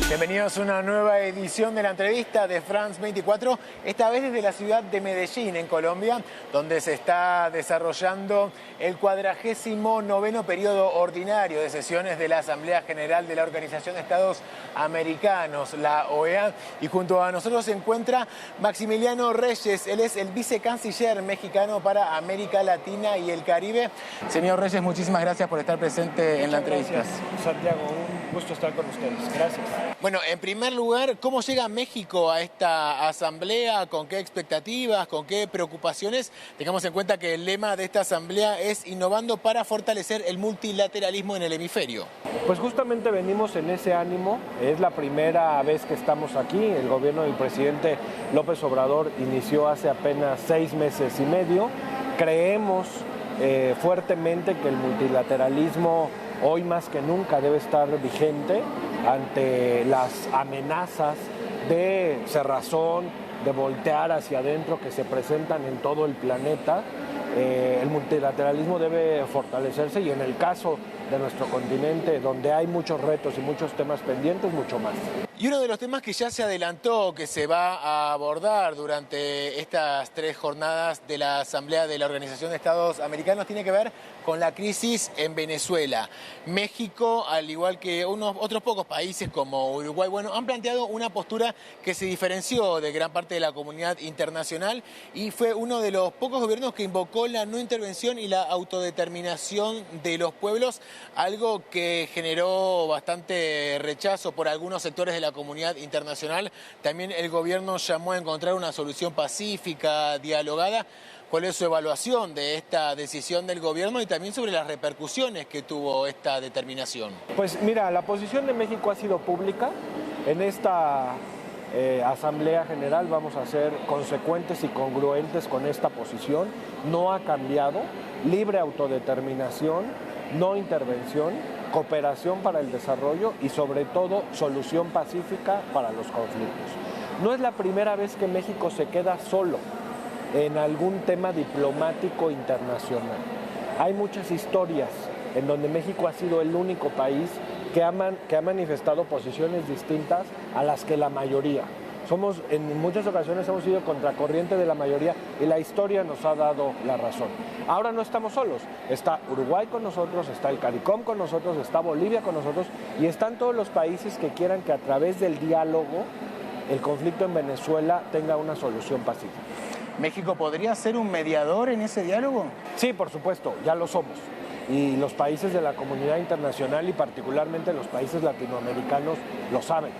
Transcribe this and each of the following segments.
Bienvenidos a una nueva edición de la entrevista de France 24, esta vez desde la ciudad de Medellín, en Colombia, donde se está desarrollando el 49º periodo ordinario de sesiones de la Asamblea General de la Organización de Estados Americanos, la OEA, y junto a nosotros se encuentra Maximiliano Reyes. Él es el vicecanciller mexicano para América Latina y el Caribe. Señor Reyes, muchísimas gracias por estar presente en la entrevista. Gracias, Santiago, un gusto estar con ustedes. Gracias. Bueno, en primer lugar, ¿cómo llega México a esta asamblea? ¿Con qué expectativas? ¿Con qué preocupaciones? Tengamos en cuenta que el lema de esta asamblea es innovando para fortalecer el multilateralismo en el hemisferio. Pues justamente venimos en ese ánimo. Es la primera vez que estamos aquí. El gobierno del presidente López Obrador inició hace apenas 6 meses y medio. Creemos fuertemente que el multilateralismo hoy más que nunca debe estar vigente ante las amenazas de cerrazón, de voltear hacia adentro que se presentan en todo el planeta. El multilateralismo debe fortalecerse y en el caso de nuestro continente, donde hay muchos retos y muchos temas pendientes, mucho más. Y uno de los temas que ya se adelantó, que se va a abordar durante estas 3 jornadas de la Asamblea de la Organización de Estados Americanos, tiene que ver con la crisis en Venezuela. México, al igual que otros pocos países como Uruguay, han planteado una postura que se diferenció de gran parte de la comunidad internacional y fue uno de los pocos gobiernos que invocó la no intervención y la autodeterminación de los pueblos, algo que generó bastante rechazo por algunos sectores de la comunidad internacional. También el gobierno llamó a encontrar una solución pacífica, dialogada. ¿Cuál es su evaluación de esta decisión del gobierno y también sobre las repercusiones que tuvo esta determinación? Pues mira, la posición de México ha sido pública. En esta Asamblea General vamos a ser consecuentes y congruentes con esta posición. No ha cambiado. Libre autodeterminación, no intervención, cooperación para el desarrollo y sobre todo solución pacífica para los conflictos. No es la primera vez que México se queda solo en algún tema diplomático internacional. Hay muchas historias en donde México ha sido el único país que ha manifestado posiciones distintas a las que la mayoría. En muchas ocasiones hemos sido contracorriente de la mayoría y la historia nos ha dado la razón. Ahora no estamos solos, está Uruguay con nosotros, está el CARICOM con nosotros, está Bolivia con nosotros y están todos los países que quieran que a través del diálogo el conflicto en Venezuela tenga una solución pacífica. ¿México podría ser un mediador en ese diálogo? Sí, por supuesto, ya lo somos. Y los países de la comunidad internacional y particularmente los países latinoamericanos lo saben.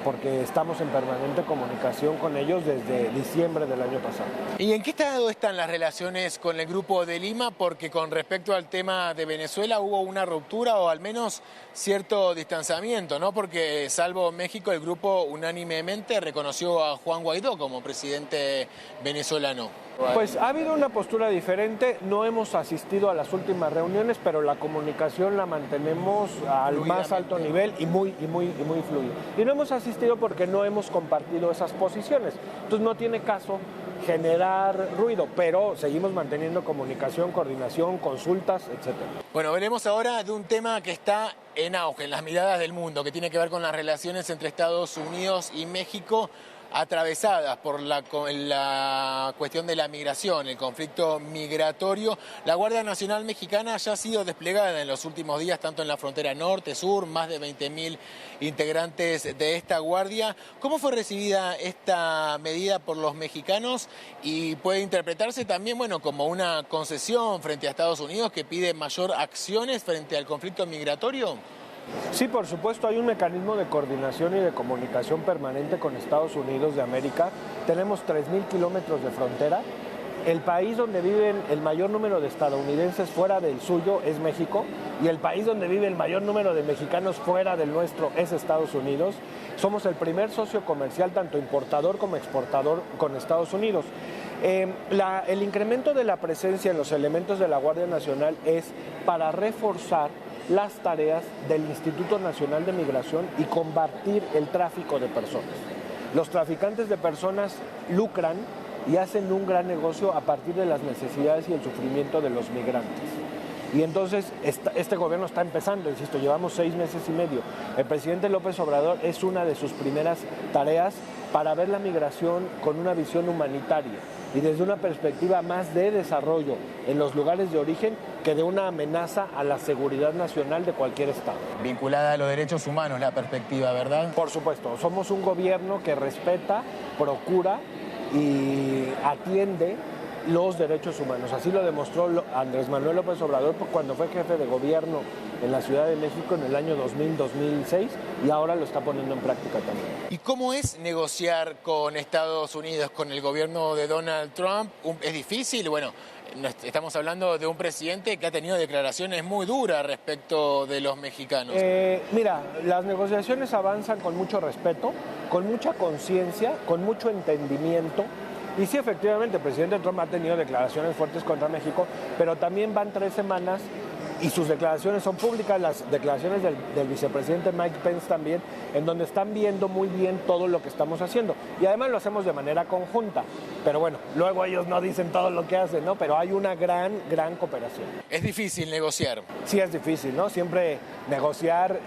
Porque estamos en permanente comunicación con ellos desde diciembre del año pasado. ¿Y en qué estado están las relaciones con el Grupo de Lima? Porque con respecto al tema de Venezuela hubo una ruptura o al menos cierto distanciamiento, ¿no? Porque salvo México, el grupo unánimemente reconoció a Juan Guaidó como presidente venezolano. Pues ha habido una postura diferente, no hemos asistido a las últimas reuniones, pero la comunicación la mantenemos al más alto nivel y muy fluida. Y no hemos asistido porque no hemos compartido esas posiciones, entonces no tiene caso generar ruido, pero seguimos manteniendo comunicación, coordinación, consultas, etc. Bueno, veremos ahora de un tema que está en auge en las miradas del mundo, que tiene que ver con las relaciones entre Estados Unidos y México, atravesadas por la cuestión de la migración, el conflicto migratorio. La Guardia Nacional Mexicana ya ha sido desplegada en los últimos días, tanto en la frontera norte-sur, más de 20.000 integrantes de esta guardia. ¿Cómo fue recibida esta medida por los mexicanos? Y puede interpretarse también, como una concesión frente a Estados Unidos que pide mayor acciones frente al conflicto migratorio. Sí, por supuesto, hay un mecanismo de coordinación y de comunicación permanente con Estados Unidos de América. Tenemos 3.000 kilómetros de frontera. El país donde viven el mayor número de estadounidenses fuera del suyo es México y el país donde vive el mayor número de mexicanos fuera del nuestro es Estados Unidos. Somos el primer socio comercial, tanto importador como exportador, con Estados Unidos. El incremento de la presencia en los elementos de la Guardia Nacional es para reforzar las tareas del Instituto Nacional de Migración y combatir el tráfico de personas. Los traficantes de personas lucran y hacen un gran negocio a partir de las necesidades y el sufrimiento de los migrantes. Y entonces este gobierno está empezando, insisto, llevamos 6 meses y medio. El presidente López Obrador es una de sus primeras tareas para ver la migración con una visión humanitaria y desde una perspectiva más de desarrollo en los lugares de origen que de una amenaza a la seguridad nacional de cualquier estado. Vinculada a los derechos humanos la perspectiva, ¿verdad? Por supuesto, somos un gobierno que respeta, procura y atiende los derechos humanos. Así lo demostró Andrés Manuel López Obrador cuando fue jefe de gobierno en la Ciudad de México en el año 2000-2006 y ahora lo está poniendo en práctica también. ¿Y cómo es negociar con Estados Unidos, con el gobierno de Donald Trump? ¿Es difícil? Bueno, estamos hablando de un presidente que ha tenido declaraciones muy duras respecto de los mexicanos. Mira, las negociaciones avanzan con mucho respeto, con mucha conciencia, con mucho entendimiento. Y sí, efectivamente, el presidente Trump ha tenido declaraciones fuertes contra México, pero también van 3 semanas y sus declaraciones son públicas, las declaraciones del vicepresidente Mike Pence también, en donde están viendo muy bien todo lo que estamos haciendo. Y además lo hacemos de manera conjunta. Pero bueno, luego ellos no dicen todo lo que hacen, ¿no? Pero hay una gran cooperación. ¿Es difícil negociar? Sí, es difícil, ¿no? Siempre negociar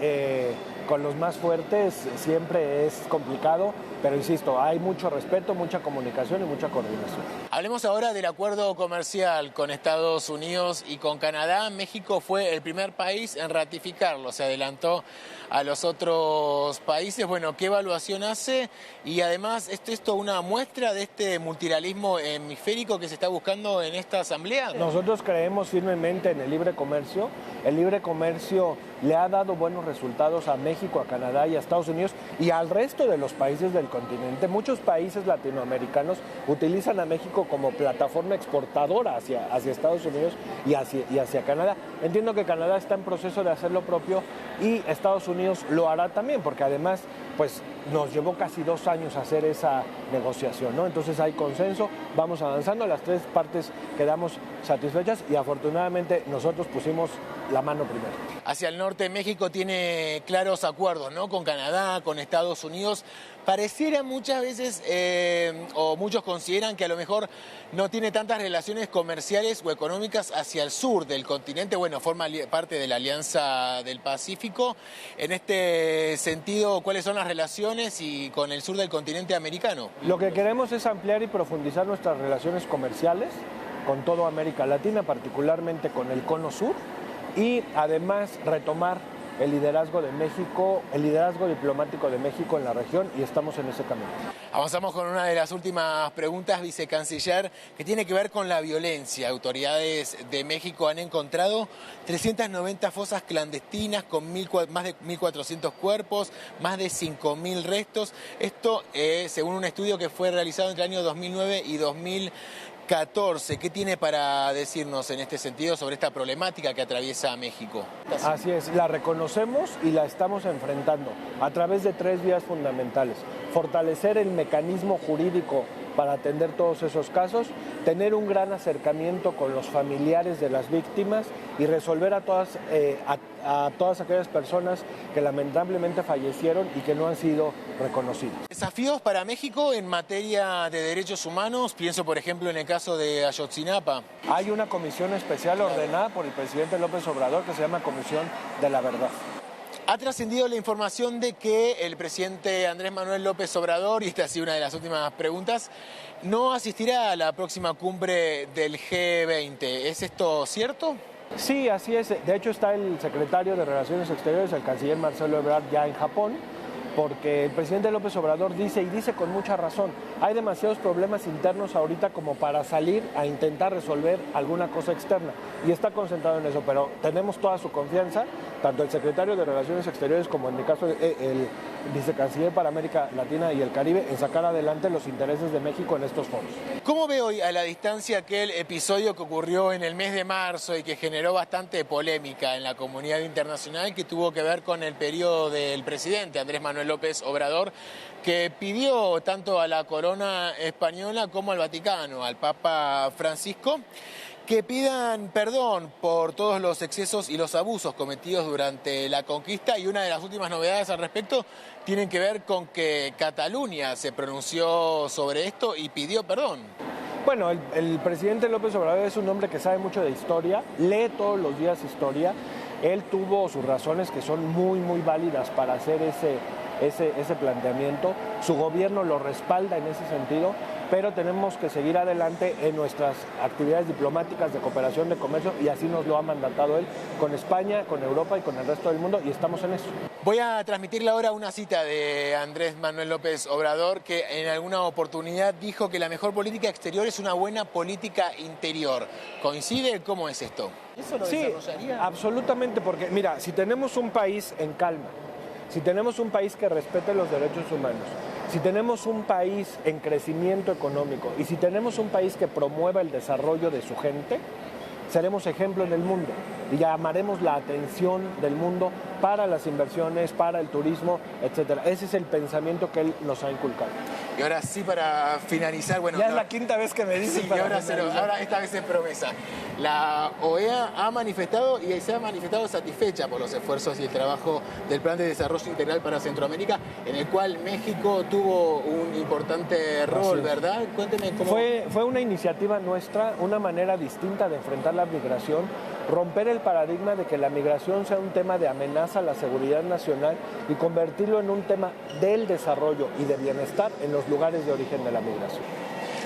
con los más fuertes siempre es complicado, pero insisto, hay mucho respeto, mucha comunicación y mucha coordinación. Hablemos ahora del acuerdo comercial con Estados Unidos y con Canadá. México fue el primer país en ratificarlo, se adelantó a los otros países. Bueno, ¿qué evaluación hace? Y además, ¿es esto una muestra de este multilateralismo hemisférico que se está buscando en esta asamblea? Nosotros creemos firmemente en el libre comercio. El libre comercio le ha dado buenos resultados a México, a Canadá y a Estados Unidos y al resto de los países del continente. Muchos países latinoamericanos utilizan a México como plataforma exportadora hacia Estados Unidos y hacia Canadá. Entiendo que Canadá está en proceso de hacer lo propio y Estados Unidos lo hará también, porque además pues nos llevó casi 2 años hacer esa negociación, ¿no? Entonces hay consenso, vamos avanzando, las 3 partes quedamos satisfechas y afortunadamente nosotros pusimos la mano primero. Hacia el norte México tiene claros acuerdos, ¿no? Con Canadá, con Estados Unidos. Pareciera muchas veces, o muchos consideran que a lo mejor no tiene tantas relaciones comerciales o económicas hacia el sur del continente. Bueno, forma parte de la Alianza del Pacífico. En este sentido, ¿cuáles son las relaciones y con el sur del continente americano? Lo que queremos es ampliar y profundizar nuestras relaciones comerciales con toda América Latina, particularmente con el Cono Sur, y además retomar el liderazgo de México, el liderazgo diplomático de México en la región, y estamos en ese camino. Avanzamos con una de las últimas preguntas, vicecanciller, que tiene que ver con la violencia. Autoridades de México han encontrado 390 fosas clandestinas con más de 1.400 cuerpos, más de 5.000 restos. Esto según un estudio que fue realizado entre el año 2009 y 2014. ¿Qué tiene para decirnos en este sentido sobre esta problemática que atraviesa México? Así es, la reconocemos y la estamos enfrentando a través de 3 vías fundamentales. Fortalecer el mecanismo jurídico para atender todos esos casos, tener un gran acercamiento con los familiares de las víctimas y resolver a todas aquellas personas que lamentablemente fallecieron y que no han sido reconocidas. Desafíos para México en materia de derechos humanos, pienso por ejemplo en el caso de Ayotzinapa. Hay una comisión especial ordenada por el presidente López Obrador que se llama Comisión de la Verdad. Ha trascendido la información de que el presidente Andrés Manuel López Obrador, y esta ha sido una de las últimas preguntas, no asistirá a la próxima cumbre del G20. ¿Es esto cierto? Sí, así es. De hecho está el secretario de Relaciones Exteriores, el canciller Marcelo Ebrard, ya en Japón, porque el presidente López Obrador dice, y dice con mucha razón, hay demasiados problemas internos ahorita como para salir a intentar resolver alguna cosa externa, y está concentrado en eso, pero tenemos toda su confianza, tanto el secretario de Relaciones Exteriores como en mi caso el vicecanciller para América Latina y el Caribe, en sacar adelante los intereses de México en estos foros. ¿Cómo ve hoy a la distancia aquel episodio que ocurrió en el mes de marzo y que generó bastante polémica en la comunidad internacional, que tuvo que ver con el periodo del presidente Andrés Manuel López Obrador, que pidió tanto a la corona española como al Vaticano, al Papa Francisco, que pidan perdón por todos los excesos y los abusos cometidos durante la conquista? Y una de las últimas novedades al respecto tienen que ver con que Cataluña se pronunció sobre esto y pidió perdón? Bueno, el presidente López Obrador es un hombre que sabe mucho de historia, lee todos los días historia. Él tuvo sus razones que son muy, muy válidas para hacer ese planteamiento. Su gobierno lo respalda en ese sentido, pero tenemos que seguir adelante en nuestras actividades diplomáticas de cooperación de comercio, y así nos lo ha mandatado él con España, con Europa y con el resto del mundo, y estamos en eso. Voy a transmitirle ahora una cita de Andrés Manuel López Obrador, que en alguna oportunidad dijo que la mejor política exterior es una buena política interior. ¿Coincide? ¿Cómo es esto? ¿Eso lo desarrollaría? Absolutamente, porque mira, si tenemos un país en calma, si tenemos un país que respete los derechos humanos, si tenemos un país en crecimiento económico y si tenemos un país que promueva el desarrollo de su gente, seremos ejemplo en el mundo y llamaremos la atención del mundo para las inversiones, para el turismo, etcétera. Ese es el pensamiento que él nos ha inculcado. Y ahora sí, para finalizar, bueno... Ya es la quinta vez que me dice. Sí, y ahora esta vez es promesa. La OEA ha manifestado y se ha manifestado satisfecha por los esfuerzos y el trabajo del Plan de Desarrollo Integral para Centroamérica, en el cual México tuvo un importante rol, ¿verdad? Cuénteme cómo... Fue una iniciativa nuestra, una manera distinta de enfrentar la migración, romper el paradigma de que la migración sea un tema de amenaza a la seguridad nacional y convertirlo en un tema del desarrollo y de bienestar en los lugares de origen de la migración.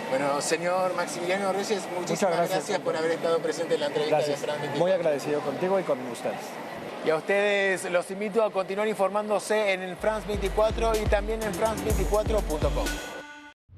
Bueno, señor Maximiliano Reyes, muchísimas gracias por haber estado presente en la entrevista de France 24. Muy agradecido contigo y con ustedes. Y a ustedes los invito a continuar informándose en France 24 y también en france24.com.